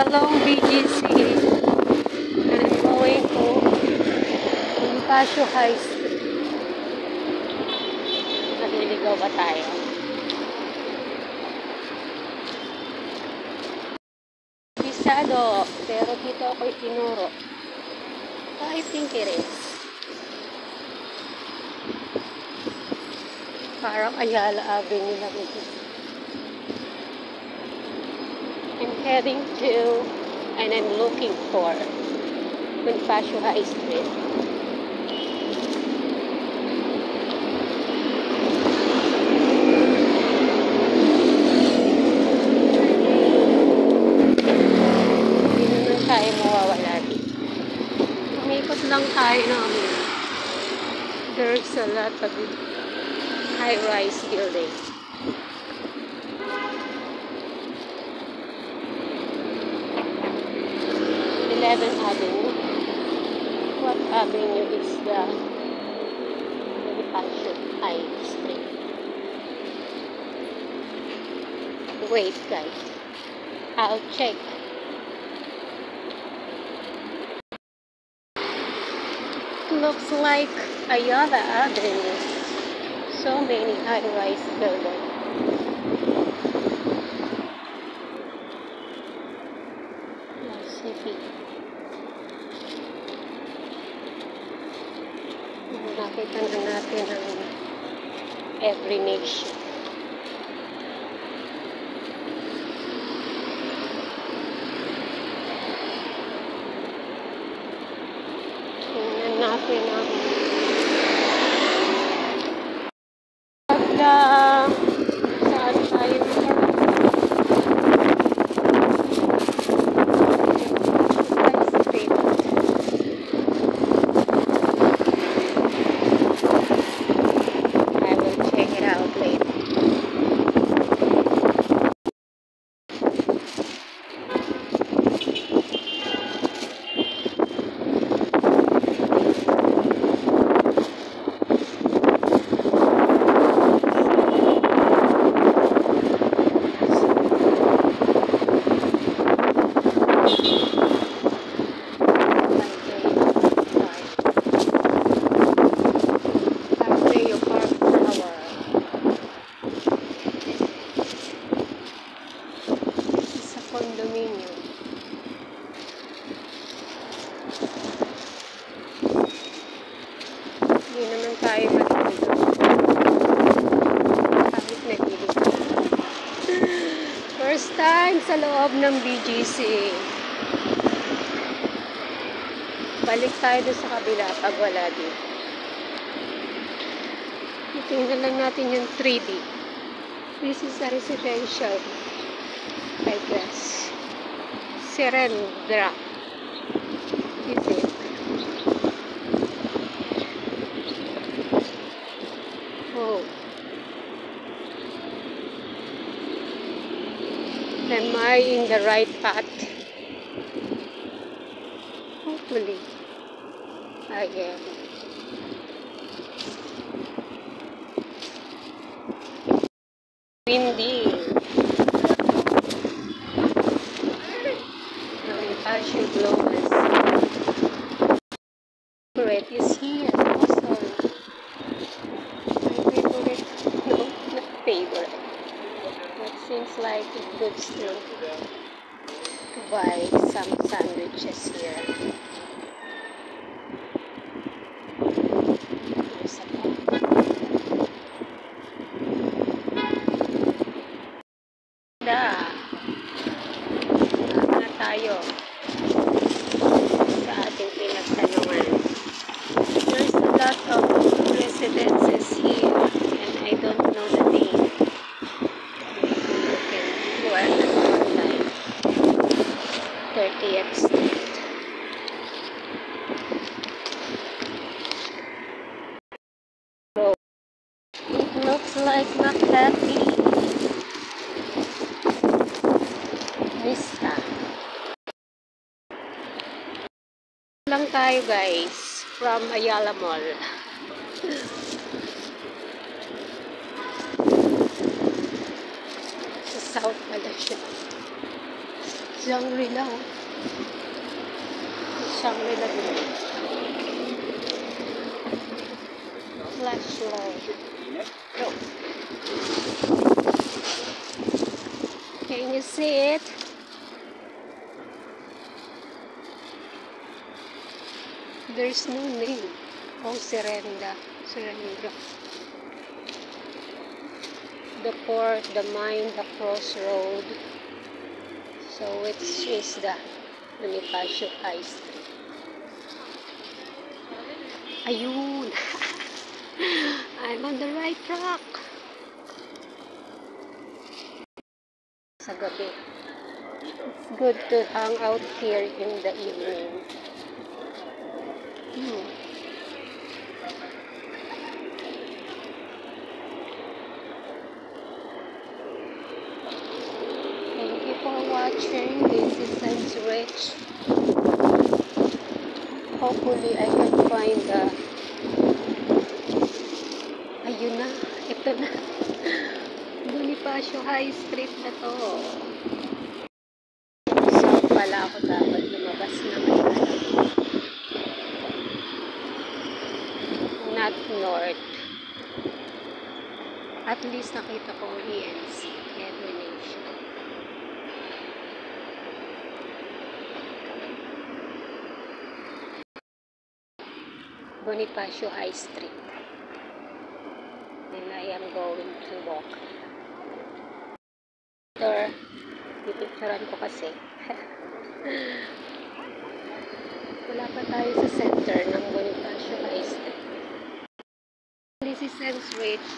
along BGC and I'm going to Bonifacio High Street. Naliligaw ba tayo? Bisado, pero dito ako'y tinuro. I think it is. Parang Ayala Avenue lang ito. I'm heading to and I'm looking for Bonifacio High Street. Hindi naman tayo mawawala dito. Umikot lang tayo namin. There's a lot of high-rise buildings. Avenue. What avenue is the Bonifacio High Street? Wait, guys. I'll check. Looks like Ayala Avenue. So many high-rise buildings. Nakita na natin ang every nation. Tingnan natin ang saan tayo condominium. Hindi naman tayo matulog. Kahit nagilid. First time sa loob ng BGC. Balik tayo doon sa kabila pag wala dito. Tingnan lang natin yung 3D. This is a residential, I guess. Serendra. Is it? Oh. Am I in the right path? Hopefully, I am. Windy. Bonifacio Globus. Favorite is here also. My favorite, no, not favorite. But seems like it good still to buy some sandwiches here. There's a na tayo sa ating pinagtanungan. There's a lot of residences here and I don't know the name. Maybe you can go online. 30th Street. So, it looks like Makati Vista. Lang tayo guys from Ayala Mall. Sa South pala siya. Shangri-La. Shangri-La din. Flashlight. No. Can you see it? There's no name. Oh, Serenda. Serendra. The port, the mine, the crossroad. So which is the Bonifacio High Street? Ayun! I'm on the right track. Sa gabi. It's good to hang out here in the evening. Thank you for watching. This is Sense Rich. Hopefully I can find the... Ayun na. Ito na. Bonifacio High Street na to. South pala ako dapat lumabas na ngayon. Not north. At least nakita ko ENC, Edwin Nation. Bonifacio High Street. And I am going to walk. After, pipicturan ko kasi. Wala pa tayo sa center ng Bonifacio High Street. This is Sense Rich.